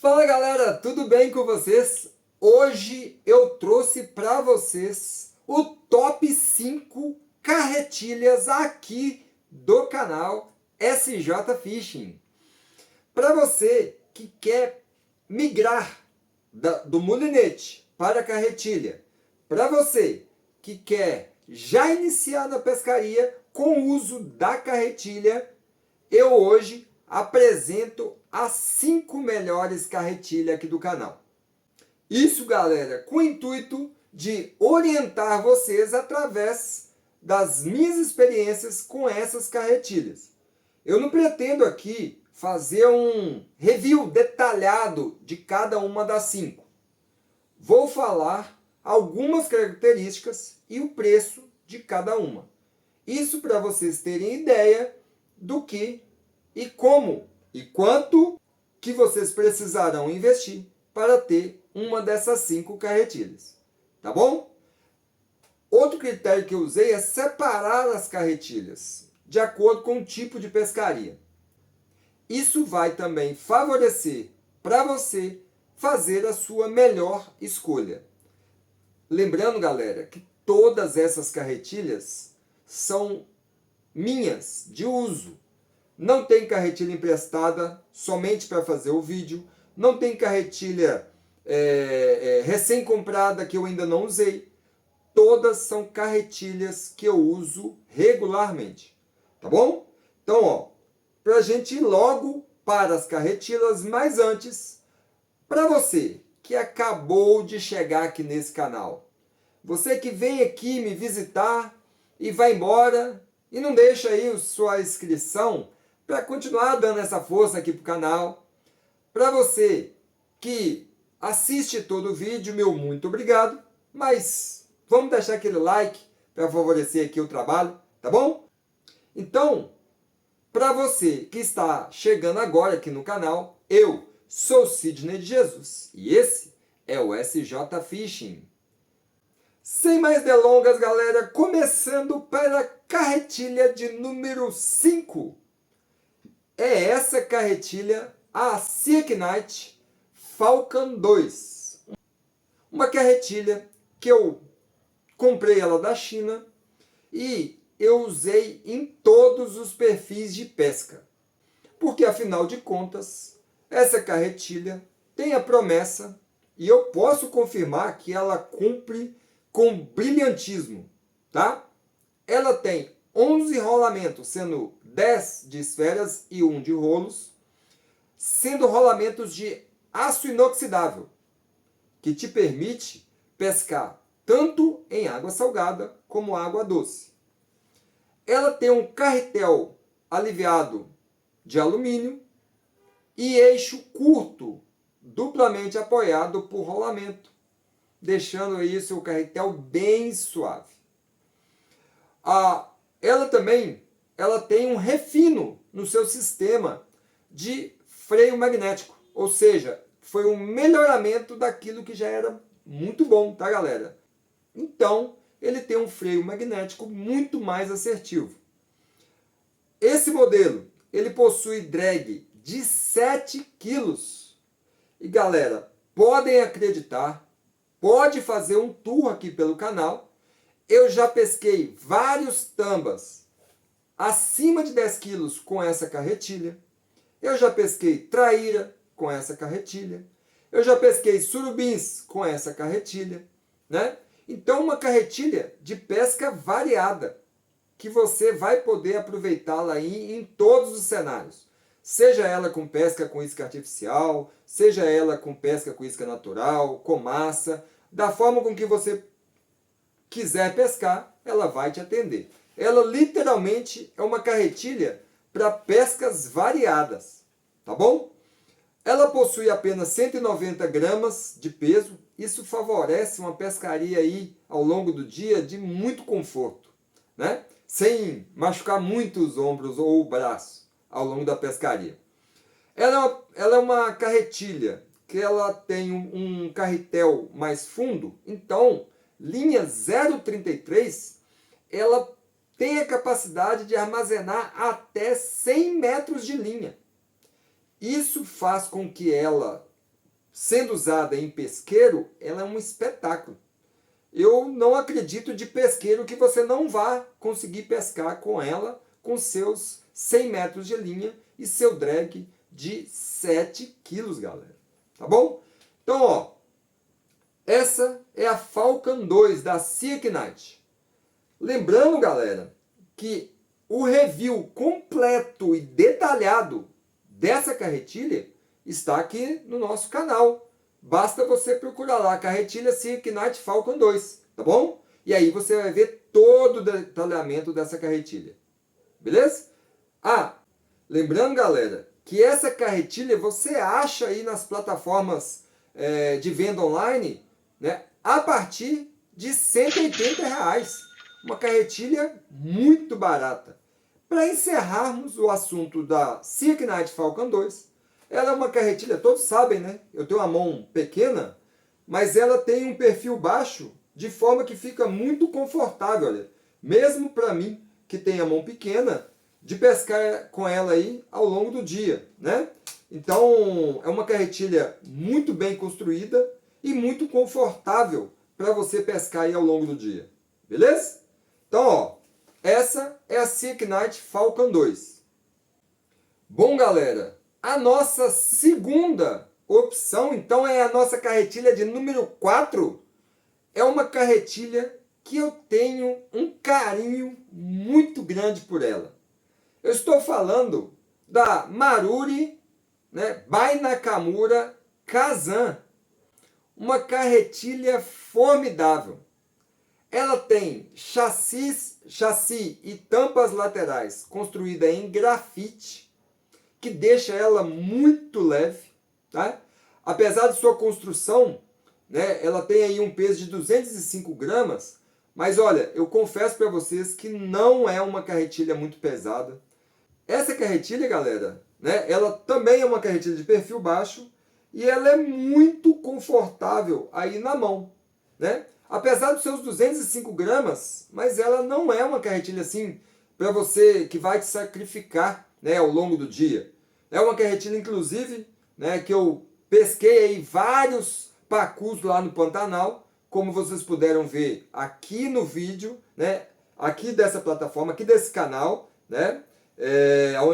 Fala galera, tudo bem com vocês? Hoje eu trouxe para vocês o top 5 carretilhas aqui do canal SJ Fishing. Para você que quer migrar do molinete para a carretilha, para você que quer já iniciar na pescaria com o uso da carretilha, eu hoje apresento as 5 melhores carretilhas aqui do canal. Isso, galera, com o intuito de orientar vocês através das minhas experiências com essas carretilhas. Eu não pretendo aqui fazer um review detalhado de cada uma das 5. Vou falar algumas características e o preço de cada uma. Isso para vocês terem ideia do que e como e quanto que vocês precisarão investir para ter uma dessas 5 carretilhas. Tá bom? Outro critério que eu usei é separar as carretilhas de acordo com o tipo de pescaria. Isso vai também favorecer para você fazer a sua melhor escolha. Lembrando, galera, que todas essas carretilhas são minhas, de uso. Não tem carretilha emprestada somente para fazer o vídeo. Não tem carretilha recém-comprada que eu ainda não usei. Todas são carretilhas que eu uso regularmente. Tá bom? Então, ó, para a gente ir logo para as carretilhas, mas antes, para você que acabou de chegar aqui nesse canal, você que vem aqui me visitar e vai embora e não deixa aí sua inscrição para continuar dando essa força aqui para o canal. Para você que assiste todo o vídeo, meu muito obrigado. Mas vamos deixar aquele like para favorecer aqui o trabalho, tá bom? Então, para você que está chegando agora aqui no canal, eu sou Sidney de Jesus e esse é o SJ Fishing. Sem mais delongas, galera, começando para a carretilha de número 5. É essa carretilha, a Sea Knight Falcon 2. Uma carretilha que eu comprei ela da China e eu usei em todos os perfis de pesca. Porque, afinal de contas, essa carretilha tem a promessa, e eu posso confirmar que ela cumpre com brilhantismo, tá? Ela tem 11 rolamentos, sendo 10 de esferas e 1 de rolos, sendo rolamentos de aço inoxidável, que te permite pescar tanto em água salgada como água doce. Ela tem um carretel aliviado de alumínio e eixo curto, duplamente apoiado por rolamento, deixando aí seu carretel bem suave. Ela também tem um refino no seu sistema de freio magnético, ou seja, foi um melhoramento daquilo que já era muito bom, tá, galera? Então, ele tem um freio magnético muito mais assertivo. Esse modelo, ele possui drag de 7 kg. E galera, podem acreditar, pode fazer um tour aqui pelo canal. Eu já pesquei vários tambas acima de 10 quilos com essa carretilha. Eu já pesquei traíra com essa carretilha. Eu já pesquei surubins com essa carretilha, né? Então, uma carretilha de pesca variada, que você vai poder aproveitá-la aí em todos os cenários. Seja ela com pesca com isca artificial, seja ela com pesca com isca natural, com massa, da forma com que você quiser pescar, ela vai te atender. Ela literalmente é uma carretilha para pescas variadas, tá bom? Ela possui apenas 190 gramas de peso. Isso favorece uma pescaria aí ao longo do dia de muito conforto, né? Sem machucar muito os ombros ou o braço ao longo da pescaria. Ela é uma carretilha que ela tem um carretel mais fundo, então linha 0,33, ela tem a capacidade de armazenar até 100 metros de linha. Isso faz com que ela sendo usada em pesqueiro, ela é um espetáculo. Eu não acredito de pesqueiro que você não vá conseguir pescar com ela, com seus 100 metros de linha e seu drag de 7 quilos, galera. Tá bom? Então, ó, essa é a Falcon 2 da Sea Knight. Lembrando, galera, que o review completo e detalhado dessa carretilha está aqui no nosso canal. Basta você procurar lá a carretilha Sea Knight Falcon 2, tá bom? E aí você vai ver todo o detalhamento dessa carretilha. Beleza? Ah, lembrando, galera, que essa carretilha você acha aí nas plataformas de venda online, né, a partir de R$ 180 reais. Uma carretilha muito barata. Para encerrarmos o assunto da Sea Knight Falcon 2, ela é uma carretilha, todos sabem, né? Eu tenho uma mão pequena, mas ela tem um perfil baixo, de forma que fica muito confortável, olha. Mesmo para mim, que tenho a mão pequena, de pescar com ela aí ao longo do dia, né? Então, é uma carretilha muito bem construída e muito confortável para você pescar aí ao longo do dia. Beleza? Então, ó, essa é a Sea Knight Falcon 2. Bom, galera, a nossa segunda opção, então, é a nossa carretilha de número 4. É uma carretilha que eu tenho um carinho muito grande por ela. Eu estou falando da Maruri, né, by Nakamura Kazan. Uma carretilha formidável. Ela tem chassi e tampas laterais construída em grafite, que deixa ela muito leve, tá? Apesar de sua construção, né, ela tem aí um peso de 205 gramas, mas olha, eu confesso para vocês que não é uma carretilha muito pesada. Essa carretilha, galera, né, ela também é uma carretilha de perfil baixo e ela é muito confortável aí na mão, né? Apesar dos seus 205 gramas, mas ela não é uma carretilha assim para você que vai te sacrificar, né, ao longo do dia. É uma carretilha, inclusive, né, que eu pesquei aí vários pacus lá no Pantanal, como vocês puderam ver aqui no vídeo, né, aqui dessa plataforma, aqui desse canal, né,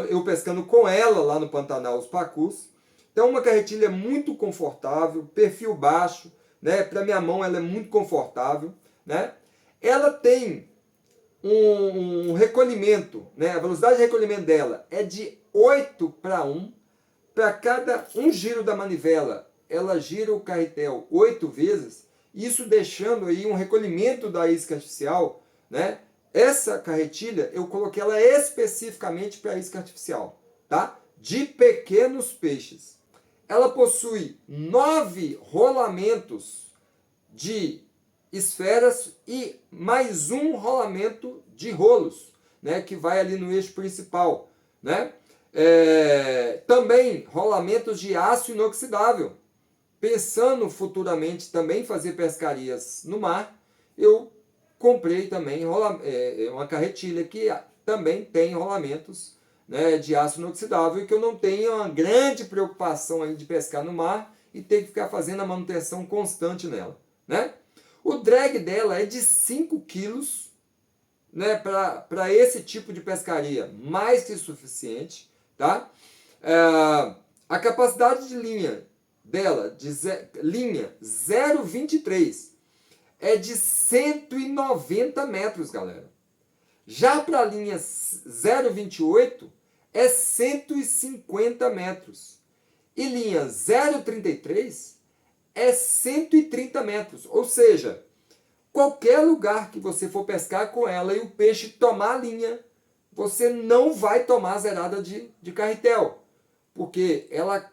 eu pescando com ela lá no Pantanal os pacus. Então, uma carretilha muito confortável, perfil baixo, né? Para minha mão ela é muito confortável, né? Ela tem um recolhimento, né? A velocidade de recolhimento dela é de 8:1. Para cada um giro da manivela, ela gira o carretel 8 vezes, isso deixando aí um recolhimento da isca artificial, né? Essa carretilha eu coloquei ela especificamente para isca artificial, tá? De pequenos peixes. Ela possui 9 rolamentos de esferas e mais um rolamento de rolos, né, que vai ali no eixo principal, né? Também rolamentos de aço inoxidável. Pensando futuramente também fazer pescarias no mar, eu comprei também uma carretilha que também tem rolamentos, né, de aço inoxidável, e que eu não tenho uma grande preocupação aí de pescar no mar e ter que ficar fazendo a manutenção constante nela, né? O drag dela é de 5 quilos, né, para esse tipo de pescaria, mais que suficiente, tá? A capacidade de linha dela, linha 0,23, é de 190 metros, galera. Já para a linha 0,28 é 150 metros. E linha 0,33 é 130 metros. Ou seja, qualquer lugar que você for pescar com ela e o peixe tomar a linha, você não vai tomar zerada de carretel. Porque ela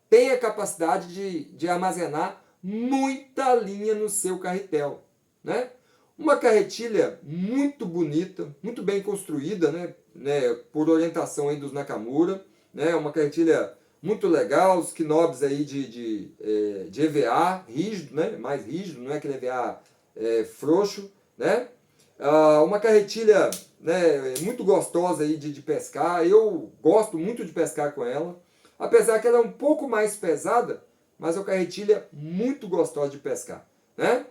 tem a capacidade de armazenar muita linha no seu carretel, né? Uma carretilha muito bonita, muito bem construída, né, por orientação aí dos Nakamura, né? Uma carretilha muito legal, os knobs aí de EVA rígido, né? Mais rígido, não é aquele EVA frouxo, né? Uma carretilha, né, muito gostosa aí de pescar. Eu gosto muito de pescar com ela, apesar que ela é um pouco mais pesada mas é uma carretilha muito gostosa de pescar, né?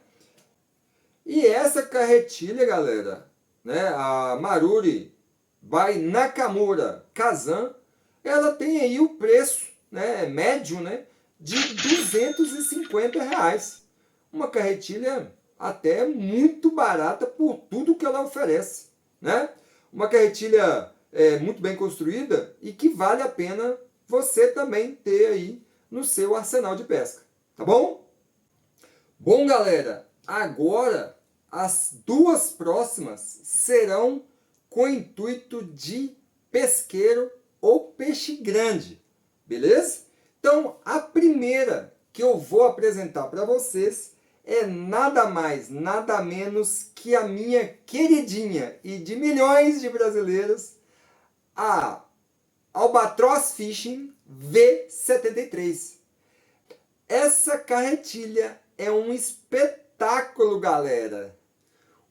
E essa carretilha, galera, né, a Maruri by Nakamura Kazan, ela tem aí o preço, né, médio, né, de R$ 250. Uma carretilha até muito barata por tudo que ela oferece, né? Uma carretilha muito bem construída e que vale a pena você também ter aí no seu arsenal de pesca, tá bom? Bom, galera, agora as duas próximas serão com o intuito de pesqueiro ou peixe grande, beleza? Então, a primeira que eu vou apresentar para vocês é nada mais, nada menos que a minha queridinha e de milhões de brasileiros, a Albatross Fishing V73. Essa carretilha é um espetáculo, galera.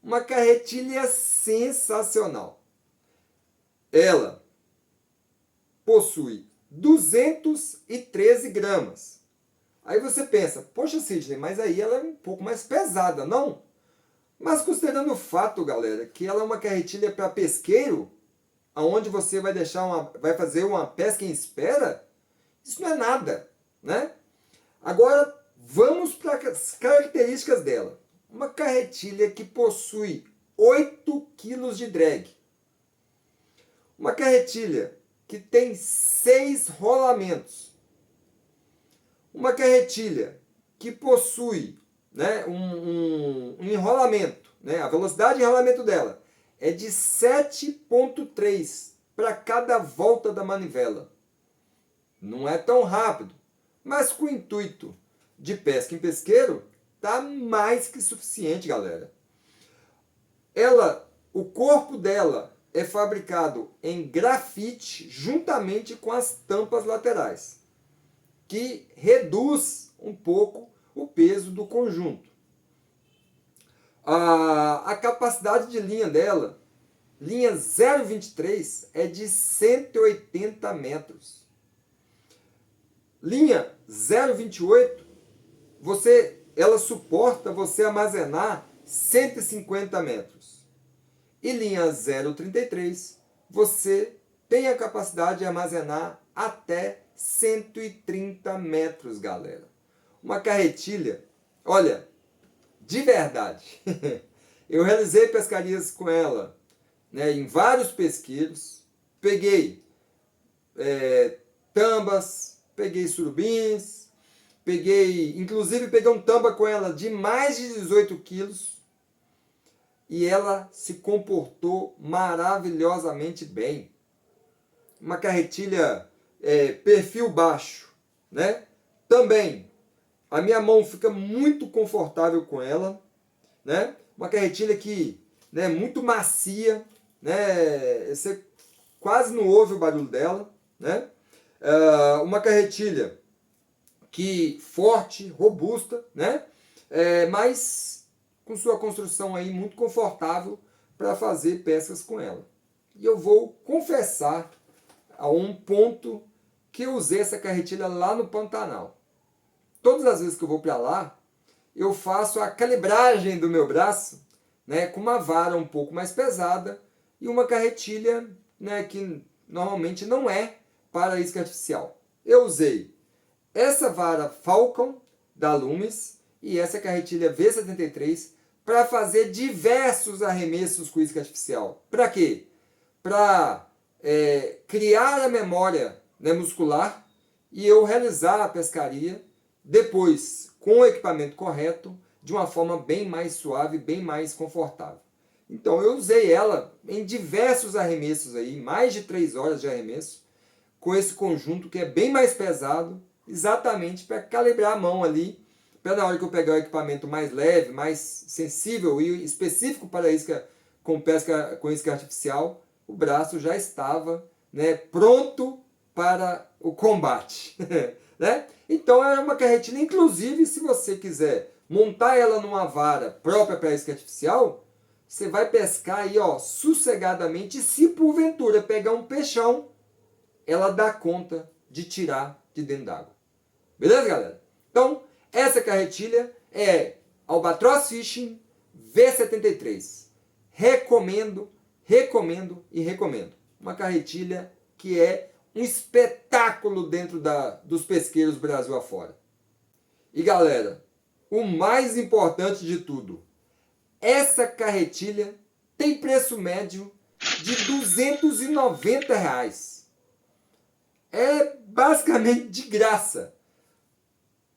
Uma carretilha sensacional. Ela possui 213 gramas. Aí você pensa, poxa Sidney, mas aí ela é um pouco mais pesada, não? Mas considerando o fato, galera, que ela é uma carretilha para pesqueiro, aonde você vai fazer uma pesca em espera, isso não é nada, né? Agora, vamos para as características dela. Uma carretilha que possui 8 kg de drag. Uma carretilha que tem 6 rolamentos. Uma carretilha que possui, né, um enrolamento, né, a velocidade de enrolamento dela é de 7,3 para cada volta da manivela. Não é tão rápido, mas com o intuito de pesca em pesqueiro, tá mais que suficiente, galera. O corpo dela é fabricado em grafite juntamente com as tampas laterais, que reduz um pouco o peso do conjunto. A capacidade de linha dela, linha 0,23, é de 180 metros. Linha 0,28, ela suporta você armazenar 150 metros. E linha 0,33, você tem a capacidade de armazenar até 130 metros, galera. Uma carretilha, olha, de verdade, eu realizei pescarias com ela, né, em vários pesqueiros, peguei tambas, peguei surubins, inclusive peguei um tamba com ela de mais de 18 quilos, e ela se comportou maravilhosamente bem. Uma carretilha perfil baixo, né? Também a minha mão fica muito confortável com ela, né? Uma carretilha que, né, muito macia, né? Você quase não ouve o barulho dela, né? Uma carretilha que forte, robusta, né? Mas com sua construção aí muito confortável para fazer pescas com ela. E eu vou confessar a um ponto que eu usei essa carretilha lá no Pantanal. Todas as vezes que eu vou para lá, eu faço a calibragem do meu braço, né, com uma vara um pouco mais pesada e uma carretilha, né, que normalmente não é para isca artificial. Eu usei essa vara Falcon da Loomis e essa carretilha V73 para fazer diversos arremessos com isca artificial. Para quê? Para criar a memória, né, muscular e eu realizar a pescaria depois com o equipamento correto, de uma forma bem mais suave, bem mais confortável. Então eu usei ela em diversos arremessos aí, mais de 3 horas de arremesso, com esse conjunto que é bem mais pesado, exatamente para calibrar a mão ali, para na hora que eu pegar o equipamento mais leve, mais sensível e específico para isca com pesca com isca artificial, o braço já estava, né, pronto para o combate. Né? Então é uma carretilha, inclusive se você quiser montar ela numa vara própria para isca artificial, você vai pescar aí, ó, sossegadamente, e se porventura pegar um peixão, ela dá conta de tirar de dentro d'água. Beleza, galera? Então, essa carretilha é Albatross Fishing V73. Recomendo, recomendo e recomendo. Uma carretilha que é um espetáculo dentro dos pesqueiros Brasil afora. E galera, o mais importante de tudo, essa carretilha tem preço médio de R$290. É basicamente de graça.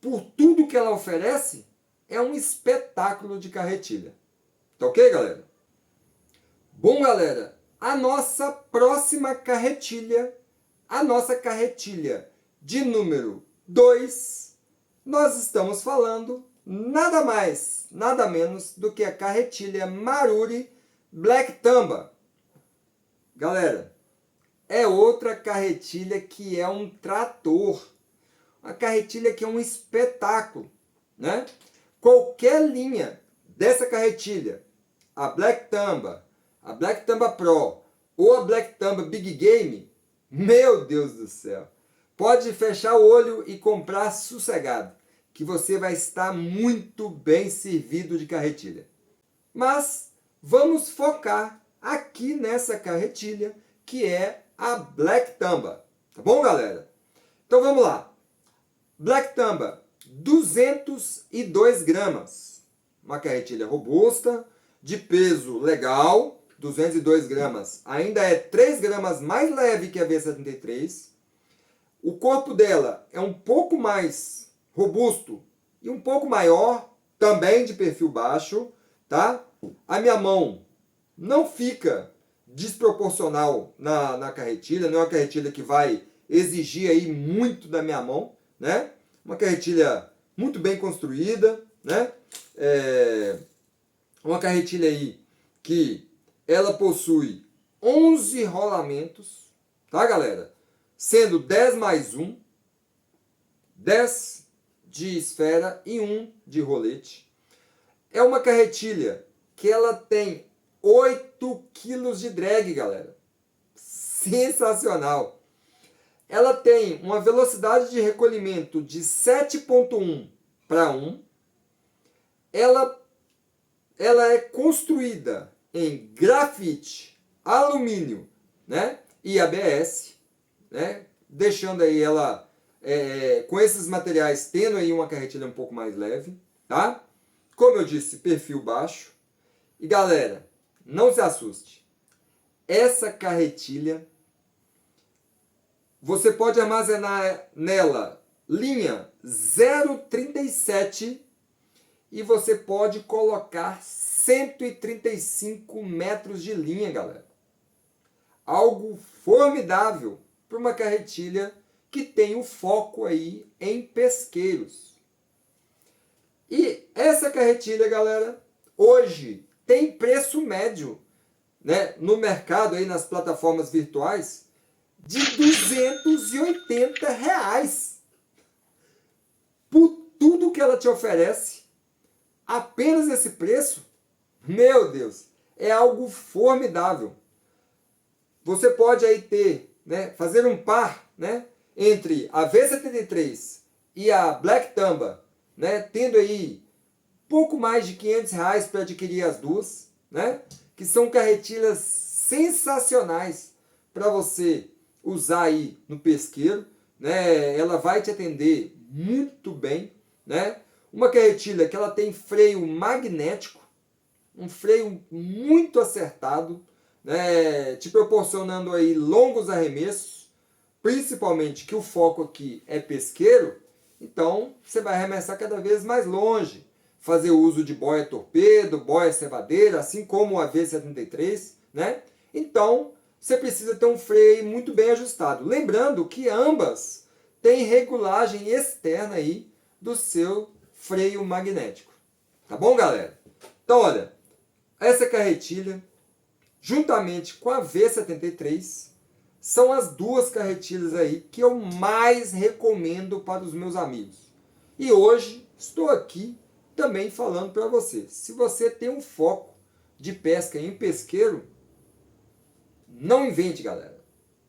Por tudo que ela oferece, é um espetáculo de carretilha. Tá ok, galera? Bom, galera, a nossa próxima carretilha, a nossa carretilha de número 2, nós estamos falando nada mais, nada menos do que a carretilha Maruri Black Tamba. Galera, é outra carretilha que é um trator. Uma carretilha que é um espetáculo, né? Qualquer linha dessa carretilha, a Black Tamba Pro ou a Black Tamba Big Game, meu Deus do céu, pode fechar o olho e comprar sossegado, que você vai estar muito bem servido de carretilha. Mas vamos focar aqui nessa carretilha que é a Black Tamba, tá bom, galera? Então vamos lá. Black Tamba, 202 gramas. Uma carretilha robusta, de peso legal, 202 gramas. Ainda é 3 gramas mais leve que a V73. O corpo dela é um pouco mais robusto e um pouco maior, também de perfil baixo, tá? A minha mão não fica desproporcional na carretilha, não é uma carretilha que vai exigir aí muito da minha mão, né? Uma carretilha muito bem construída, né? Uma carretilha aí que ela possui 11 rolamentos, tá, galera? Sendo 10 mais 1, 10 de esfera e 1 de rolete. É uma carretilha que ela tem 8 kg de drag, galera. Sensacional! Ela tem uma velocidade de recolhimento de 7.1 para 1. Ela é construída em grafite, alumínio, né, e ABS, né, deixando aí ela com esses materiais tendo aí uma carretilha um pouco mais leve, tá? Como eu disse, perfil baixo. E galera, não se assuste. Essa carretilha você pode armazenar nela linha 0,37 e você pode colocar 135 metros de linha, galera. Algo formidável para uma carretilha que tem o foco aí em pesqueiros. E essa carretilha, galera, hoje tem preço médio, né, no mercado, aí nas plataformas virtuais, de R$280. Por tudo que ela te oferece, apenas esse preço, meu Deus, é algo formidável. Você pode aí ter, né, fazer um par, né, entre a V73 e a Black Tamba, né, tendo aí pouco mais de R$500 para adquirir as duas, né, que são carretilhas sensacionais para você usar aí no pesqueiro, né? Ela vai te atender muito bem, né? Uma carretilha que ela tem freio magnético, um freio muito acertado, né? Te proporcionando aí longos arremessos, principalmente que o foco aqui é pesqueiro, então você vai arremessar cada vez mais longe, fazer uso de boia torpedo, boia cevadeira, assim como a V73, né? Então você precisa ter um freio muito bem ajustado. Lembrando que ambas têm regulagem externa aí do seu freio magnético. Tá bom, galera? Então, olha, essa carretilha, juntamente com a V73, são as duas carretilhas aí que eu mais recomendo para os meus amigos. E hoje estou aqui também falando para você. Se você tem um foco de pesca em pesqueiro, não invente, galera.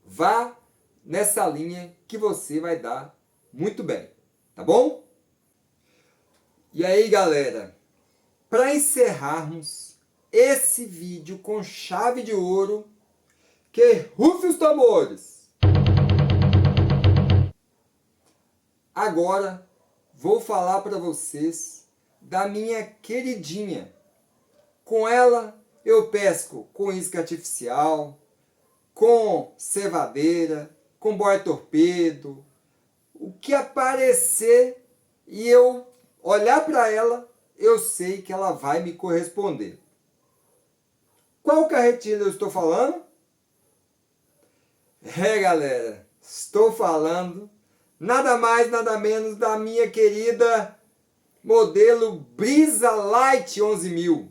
Vá nessa linha que você vai dar muito bem. Tá bom? E aí, galera, para encerrarmos esse vídeo com chave de ouro, que rufe os tambores! Agora vou falar para vocês da minha queridinha. Com ela eu pesco com isca artificial, com cevadeira, com boia torpedo, o que aparecer e eu olhar para ela, eu sei que ela vai me corresponder. Qual carretilha eu estou falando? Galera, estou falando nada mais, nada menos da minha querida modelo Brisa Light 11.000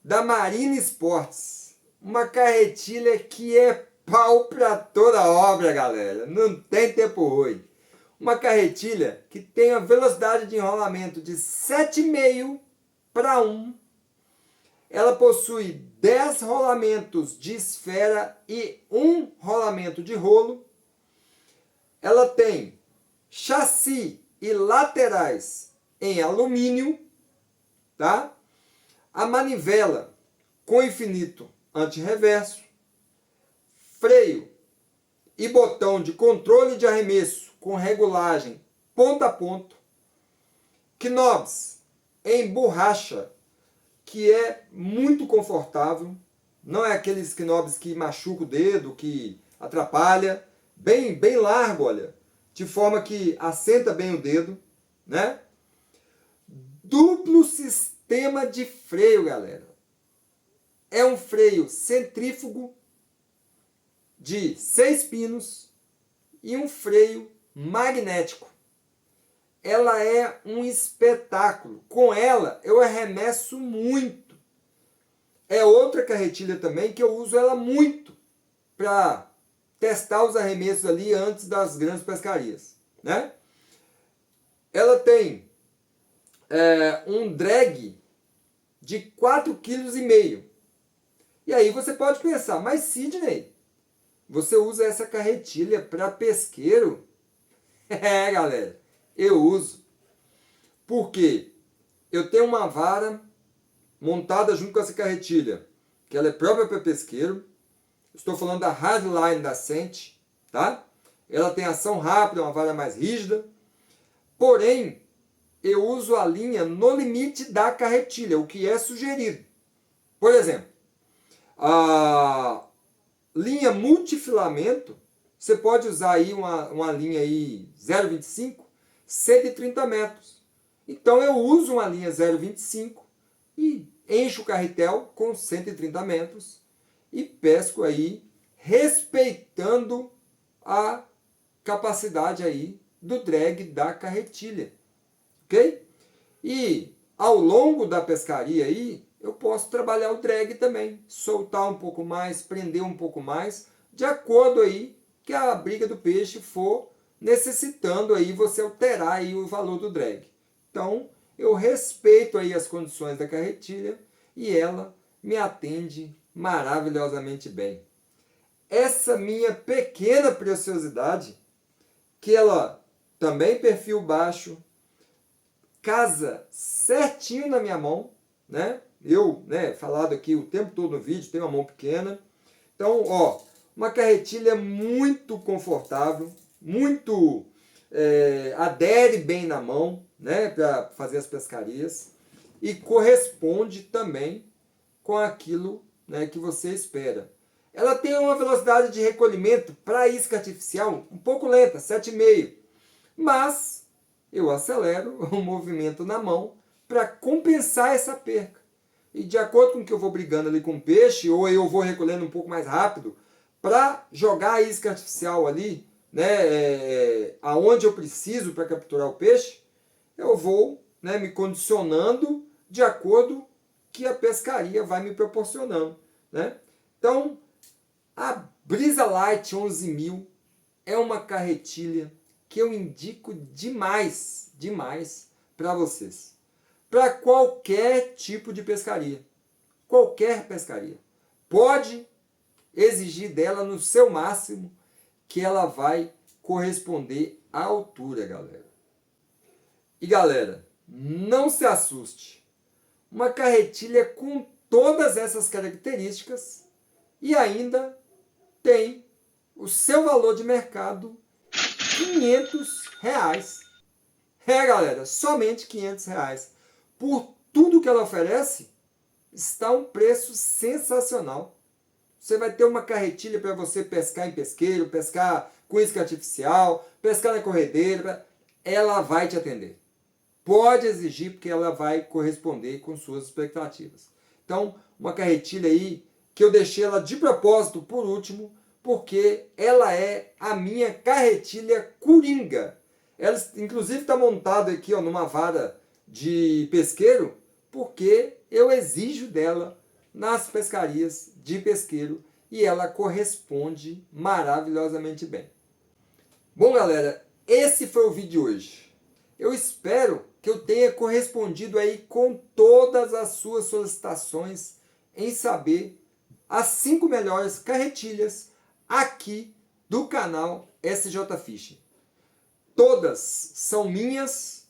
da Marine Sports. Uma carretilha que é pau para toda obra, galera. Não tem tempo ruim. Uma carretilha que tem a velocidade de enrolamento de 7,5 para 1. Ela possui 10 rolamentos de esfera e 1 rolamento de rolo. Ela tem chassi e laterais em alumínio, tá? A manivela com infinito antirreverso, freio e botão de controle de arremesso com regulagem ponta a ponta, knobs em borracha, que é muito confortável, não é aqueles knobs que machuca o dedo, que atrapalha, bem largo, olha, de forma que assenta bem o dedo, né? Duplo sistema de freio, galera. É um freio centrífugo de 6 pinos e um freio magnético. Ela é um espetáculo. Com ela eu arremesso muito. É outra carretilha também que eu uso ela muito para testar os arremessos ali antes das grandes pescarias, né? Ela tem um drag de 4,5 kg. E aí você pode pensar, mas Sidney, você usa essa carretilha para pesqueiro? Galera, eu uso. Porque eu tenho uma vara montada junto com essa carretilha, que ela é própria para pesqueiro. Estou falando da Hardline da Sente, tá? Ela tem ação rápida, uma vara mais rígida. Porém, eu uso a linha no limite da carretilha, o que é sugerido. Por exemplo, a linha multifilamento, você pode usar aí uma linha aí 0,25, 130 metros. Então eu uso uma linha 0,25 e encho o carretel com 130 metros e pesco aí respeitando a capacidade aí do drag da carretilha, ok? E ao longo da pescaria aí eu posso trabalhar o drag também, soltar um pouco mais, prender um pouco mais, de acordo aí que a briga do peixe for necessitando aí você alterar aí o valor do drag. Então, eu respeito aí as condições da carretilha e ela me atende maravilhosamente bem. Essa minha pequena preciosidade, que ela também perfil baixo, casa certinho na minha mão, né? Eu, falado aqui o tempo todo no vídeo, tenho uma mão pequena. Então, ó, uma carretilha muito confortável, muito adere bem na mão, né, para fazer as pescarias e corresponde também com aquilo, né, que você espera. Ela tem uma velocidade de recolhimento para isca artificial um pouco lenta, 7,5, mas eu acelero o movimento na mão para compensar essa perca. E de acordo com o que eu vou brigando ali com o peixe, ou eu vou recolhendo um pouco mais rápido, para jogar a isca artificial ali, né, aonde eu preciso para capturar o peixe, eu vou, né, me condicionando de acordo que a pescaria vai me proporcionando, né? Então, a Brisa Light 11.000 é uma carretilha que eu indico demais, demais para vocês. Para qualquer tipo de pescaria. Qualquer pescaria. Pode exigir dela no seu máximo que ela vai corresponder à altura, galera. E galera, não se assuste. Uma carretilha com todas essas características e ainda tem o seu valor de mercado R$ 500. Galera, somente R$ 500. Por tudo que ela oferece, está um preço sensacional. Você vai ter uma carretilha para você pescar em pesqueiro, pescar com isca artificial, pescar na corredeira. Ela vai te atender. Pode exigir, porque ela vai corresponder com suas expectativas. Então, uma carretilha aí, que eu deixei ela de propósito por último, porque ela é a minha carretilha coringa. Ela, inclusive, está montada aqui ó, numa vara de pesqueiro, porque eu exijo dela nas pescarias de pesqueiro e ela corresponde maravilhosamente bem. Bom, galera, esse foi o vídeo de hoje. Eu espero que eu tenha correspondido aí com todas as suas solicitações em saber as 5 melhores carretilhas aqui do canal SJ Fishing. Todas são minhas,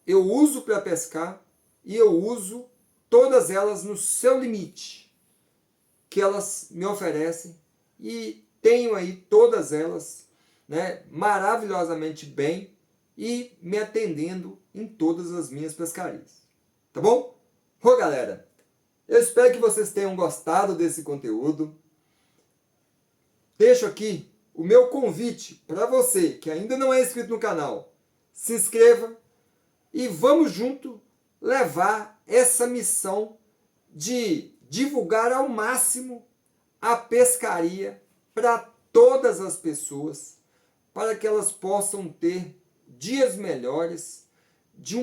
eu uso para pescar e eu uso todas elas no seu limite que elas me oferecem e tenho aí todas elas, né, maravilhosamente bem e me atendendo em todas as minhas pescarias. Tá bom? Ô galera, eu espero que vocês tenham gostado desse conteúdo. Deixo aqui o meu convite para você que ainda não é inscrito no canal. Se inscreva e vamos junto levar essa missão de divulgar ao máximo a pescaria para todas as pessoas, para que elas possam ter dias melhores, de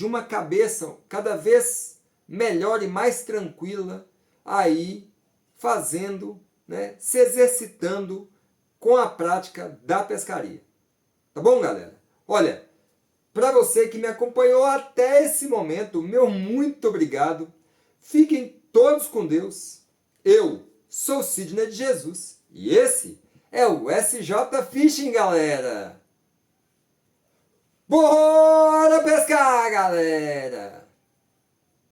uma cabeça cada vez melhor e mais tranquila, aí fazendo, né, se exercitando com a prática da pescaria. Tá bom, galera? Olha, para você que me acompanhou até esse momento, meu muito obrigado. Fiquem todos com Deus. Eu sou Sidney de Jesus e esse é o SJ Fishing, galera. Bora pescar, galera!